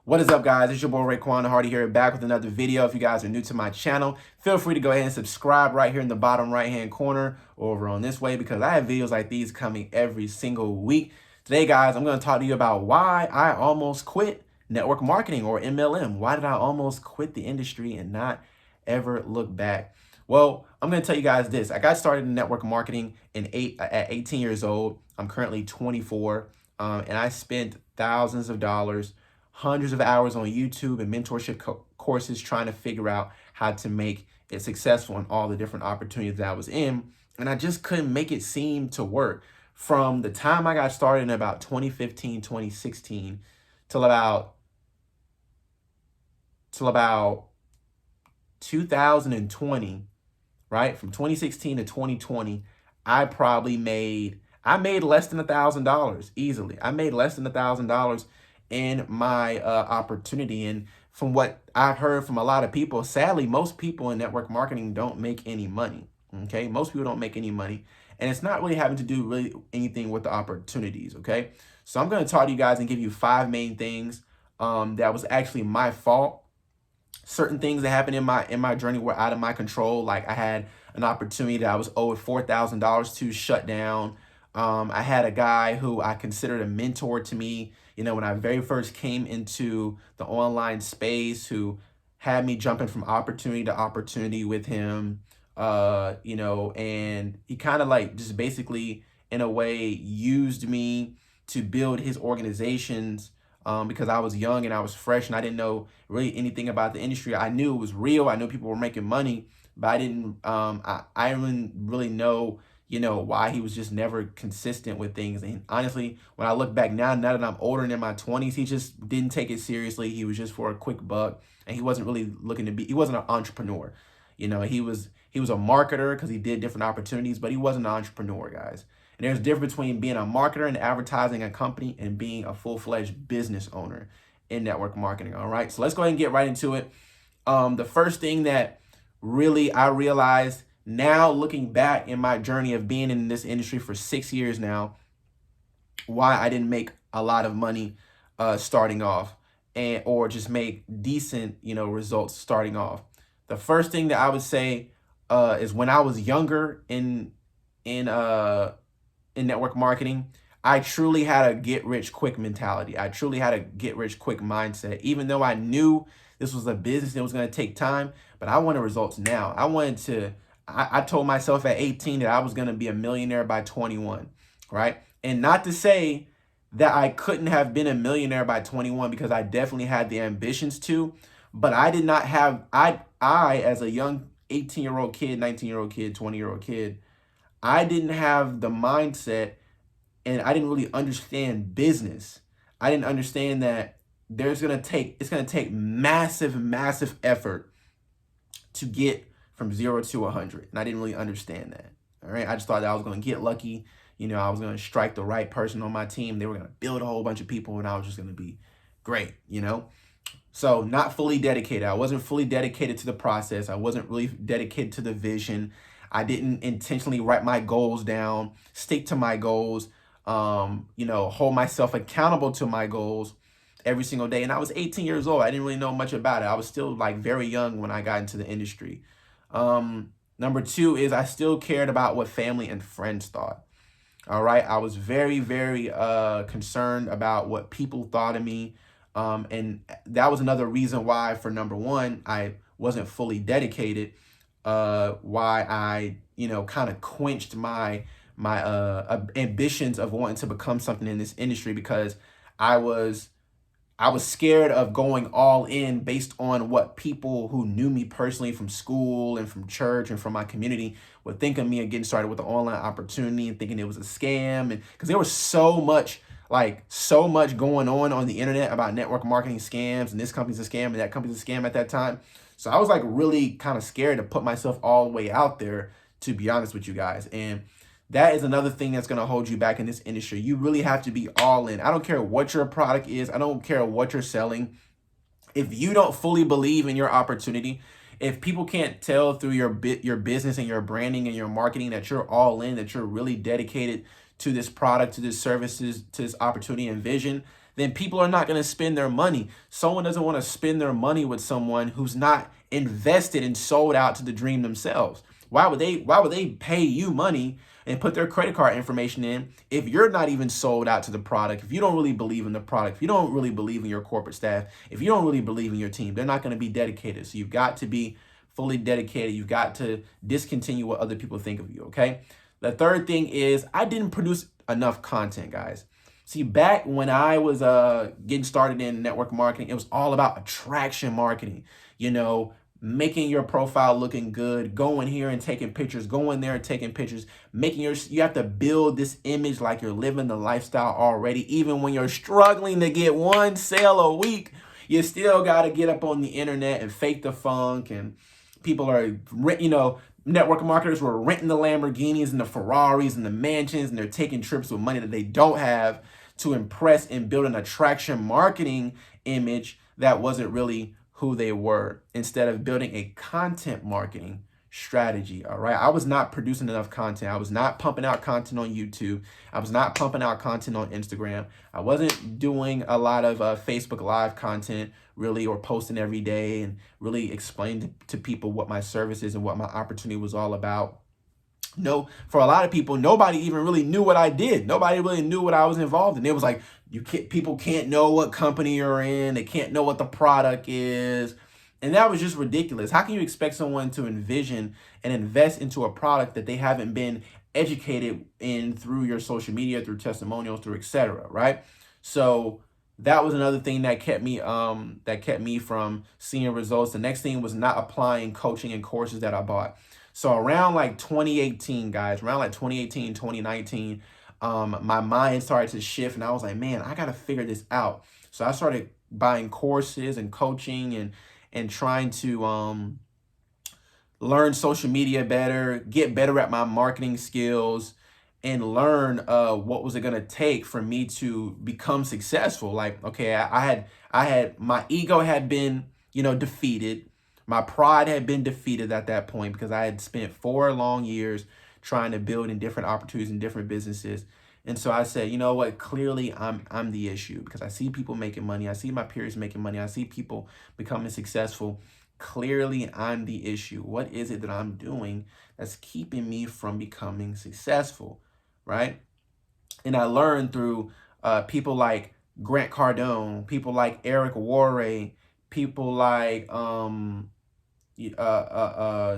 What is up, guys? It's your boy Raekwon Hardy here, back with another video. If you guys are new to my channel, feel free to go ahead and subscribe right here in the bottom right hand corner over on this way, because I have videos like these coming every single week. Today, guys, I'm going to talk to you about why I almost quit network marketing, or MLM. Why did I almost quit the industry and not ever look back? Well, I'm going to tell you guys this. I got started in network marketing at 18 years old. I'm currently 24, and I spent thousands of dollars, hundreds of hours on YouTube and mentorship courses trying to figure out how to make it successful in all the different opportunities that I was in. And I just couldn't make it seem to work. From the time I got started in about 2015, 2016 till about 2020, right? From 2016 to 2020, I made less than $1,000 easily. I made less than $1,000 in my opportunity. And from what I've heard from a lot of people, sadly, most people in network marketing don't make any money. Okay, most people don't make any money, and it's not really having to do really anything with the opportunities. Okay, so I'm going to talk to you guys and give you 5 main things that was actually my fault. Certain things that happened in my journey were out of my control. Like, I had an opportunity that I was owed $4,000 to shut down. I had a guy who I considered a mentor to me, when I very first came into the online space, who had me jumping from opportunity to opportunity with him, and he kind of like just basically in a way used me to build his organizations, because I was young and I was fresh and I didn't know really anything about the industry. I knew it was real. I knew people were making money, but I didn't really know why he was just never consistent with things. And honestly, when I look back now that I'm older and in my 20s, he just didn't take it seriously. He was just for a quick buck, and he wasn't really he wasn't an entrepreneur. He was a marketer because he did different opportunities, but he wasn't an entrepreneur, guys. And there's a difference between being a marketer and advertising a company and being a full-fledged business owner in network marketing. All right, so let's go ahead and get right into it. The first thing that really I realized now, looking back in my journey of being in this industry for 6 years now, why I didn't make a lot of money starting off, or just make decent results starting off. The first thing that I would say is, when I was younger in network marketing, I truly had a get-rich-quick mentality. I truly had a get-rich-quick mindset. Even though I knew this was a business and it was going to take time, but I wanted results now. I told myself at 18 that I was going to be a millionaire by 21, right? And not to say that I couldn't have been a millionaire by 21, because I definitely had the ambitions to, but I did not have, I as a young 18-year-old kid, 19-year-old kid, 20-year-old kid, I didn't have the mindset, and I didn't really understand business. I didn't understand that it's going to take massive, massive effort to get from 0 to 100. And I didn't really understand that. All right. I just thought that I was going to get lucky. I was going to strike the right person on my team. They were going to build a whole bunch of people, and I was just going to be great, So not fully dedicated. I wasn't fully dedicated to the process. I wasn't really dedicated to the vision. I didn't intentionally write my goals down, stick to my goals, hold myself accountable to my goals every single day. And I was 18 years old. I didn't really know much about it. I was still like very young when I got into the industry. Number 2 is, I still cared about what family and friends thought. All right. I was very, very concerned about what people thought of me. And that was another reason why, for number 1, I wasn't fully dedicated. Why I, kind of quenched my ambitions of wanting to become something in this industry, because I was scared of going all in based on what people who knew me personally from school and from church and from my community would think of me, and getting started with the online opportunity and thinking it was a scam. And because there was so much going on the internet about network marketing scams, and this company's a scam and that company's a scam at that time. So I was like really kind of scared to put myself all the way out there, to be honest with you guys. And that is another thing that's going to hold you back in this industry. You really have to be all in. I don't care what your product is. I don't care what you're selling. If you don't fully believe in your opportunity, if people can't tell through your business and your branding and your marketing that you're all in, that you're really dedicated to this product, to this services, to this opportunity and vision, then people are not going to spend their money. Someone doesn't want to spend their money with someone who's not invested and sold out to the dream themselves. Why would they pay you money and put their credit card information in if you're not even sold out to the product, if you don't really believe in the product, if you don't really believe in your corporate staff, if you don't really believe in your team, they're not going to be dedicated. So you've got to be fully dedicated. You've got to discontinue what other people think of you, okay? The third thing is I didn't produce enough content, guys. See, back when I was getting started in network marketing, it was all about attraction marketing, making your profile looking good, going here and taking pictures, going there and taking pictures, you have to build this image like you're living the lifestyle already. Even when you're struggling to get one sale a week, you still got to get up on the internet and fake the funk. And people are, network marketers were renting the Lamborghinis and the Ferraris and the mansions, and they're taking trips with money that they don't have to impress and build an attraction marketing image that wasn't really who they were, instead of building a content marketing strategy. All right. I was not producing enough content. I was not pumping out content on YouTube. I was not pumping out content on Instagram. I wasn't doing a lot of Facebook Live content really, or posting every day and really explaining to people what my service is and what my opportunity was all about. No, for a lot of people, nobody even really knew what I did. Nobody really knew what I was involved in. It was like, people can't know what company you're in. They can't know what the product is. And that was just ridiculous. How can you expect someone to envision and invest into a product that they haven't been educated in through your social media, through testimonials, through etc. Right? So that was another thing that kept me from seeing results. The next thing was not applying coaching and courses that I bought. So around like 2018, guys, around like 2018, 2019, my mind started to shift, and I was like, man, I got to figure this out. So I started buying courses and coaching and trying to learn social media better, get better at my marketing skills, and learn what was it going to take for me to become successful. Like, okay, I had my ego had been, defeated. My pride had been defeated at that point because I had spent 4 long years trying to build in different opportunities in different businesses. And so I said, you know what? Clearly, I'm the issue, because I see people making money. I see my peers making money. I see people becoming successful. Clearly, I'm the issue. What is it that I'm doing that's keeping me from becoming successful, right? And I learned through people like Grant Cardone, people like Eric Worre, people like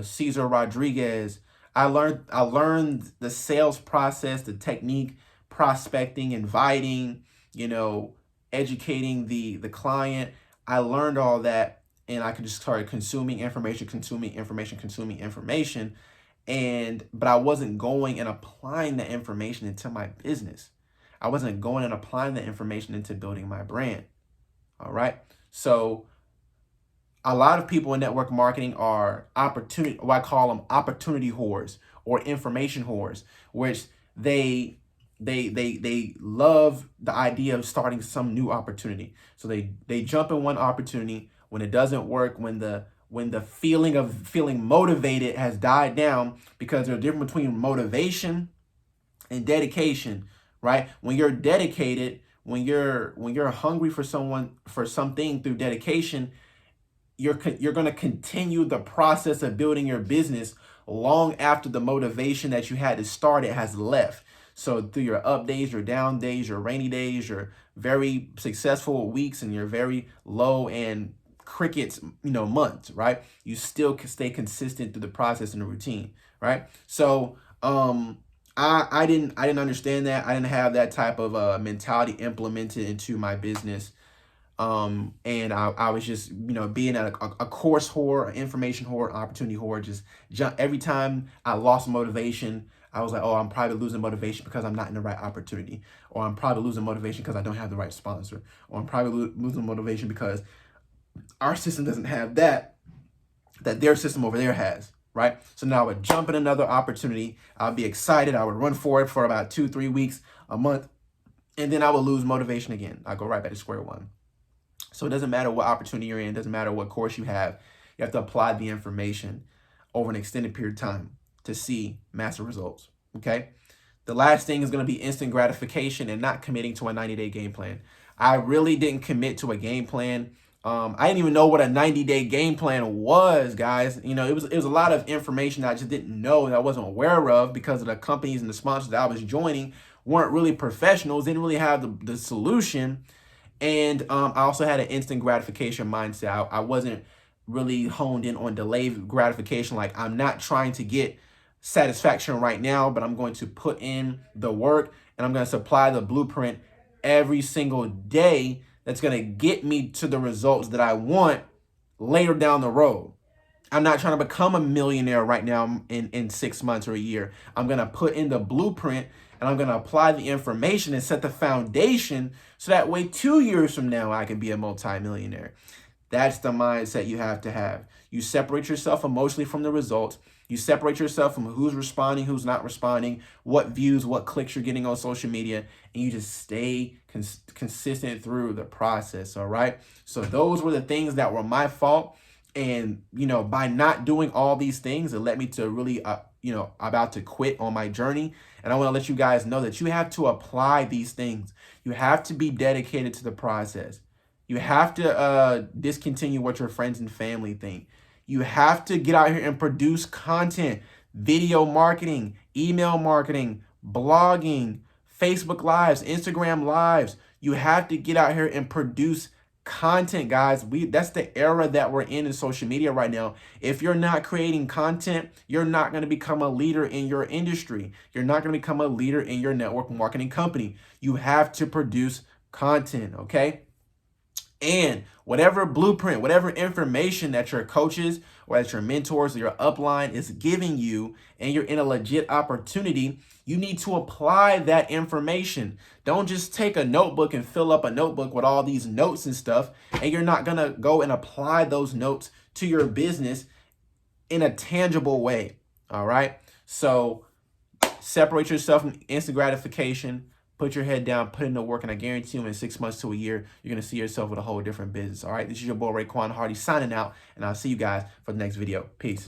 Cesar Rodriguez. I learned the sales process, the technique, prospecting, inviting, educating the client. I learned all that, and I could just start consuming information. But I wasn't going and applying the information into my business. I wasn't going and applying the information into building my brand. All right. So a lot of people in network marketing are what I call them opportunity whores or information whores, which they love the idea of starting some new opportunity. So they jump in one opportunity. When it doesn't work, when the feeling of feeling motivated has died down, because there's a difference between motivation and dedication, right? When you're dedicated, when you're hungry for something through dedication, you're going to continue the process of building your business long after the motivation that you had to start it has left. So through your up days, your down days, your rainy days, your very successful weeks, and your very low and crickets, months, right? You still can stay consistent through the process and the routine, right? So I didn't understand that. I didn't have that type of mentality implemented into my business. And I was just, being a course whore, an information whore, opportunity whore, just every time I lost motivation, I was like, oh, I'm probably losing motivation because I'm not in the right opportunity, or I'm probably losing motivation because I don't have the right sponsor, or I'm probably losing motivation because our system doesn't have that their system over there has, right? So now I would jump in another opportunity. I'd be excited. I would run for it for about 2-3 weeks, a month, and then I would lose motivation again. I go right back to square one. So it doesn't matter what opportunity you're in. It doesn't matter what course you have. You have to apply the information over an extended period of time to see massive results, okay? The last thing is going to be instant gratification and not committing to a 90-day game plan. I really didn't commit to a game plan. I didn't even know what a 90-day game plan was, guys. You know, it was a lot of information that I just didn't know, that I wasn't aware of, because of the companies and the sponsors that I was joining weren't really professionals, didn't really have the solution. And I also had an instant gratification mindset. I wasn't really honed in on delayed gratification. Like, I'm not trying to get satisfaction right now, but I'm going to put in the work and I'm going to supply the blueprint every single day that's going to get me to the results that I want later down the road. I'm not trying to become a millionaire right now in 6 months or a year. I'm going to put in the blueprint and I'm going to apply the information and set the foundation so that way 2 years from now I can be a multimillionaire. That's the mindset you have to have. You separate yourself emotionally from the results. You separate yourself from who's responding, who's not responding, what views, what clicks you're getting on social media, and you just stay consistent through the process, all right? So those were the things that were my fault. And, you know, by not doing all these things, it led me to really, about to quit on my journey. And I want to let you guys know that you have to apply these things. You have to be dedicated to the process. You have to discontinue what your friends and family think. You have to get out here and produce content, video marketing, email marketing, blogging, Facebook Lives, Instagram Lives. You have to get out here and produce content, guys. That's the era that we're in social media right now. If you're not creating content, you're not going to become a leader in your industry. You're not going to become a leader in your network marketing company. You have to produce content, okay? And whatever blueprint, whatever information that your coaches or that your mentors or your upline is giving you, and you're in a legit opportunity, you need to apply that information. Don't just take a notebook and fill up a notebook with all these notes and stuff, and you're not going to go and apply those notes to your business in a tangible way. All right. So separate yourself from instant gratification. Put your head down, put in the work, and I guarantee you in 6 months to a year, you're going to see yourself with a whole different business. All right, this is your boy, Raekwon Hardy, signing out, and I'll see you guys for the next video. Peace.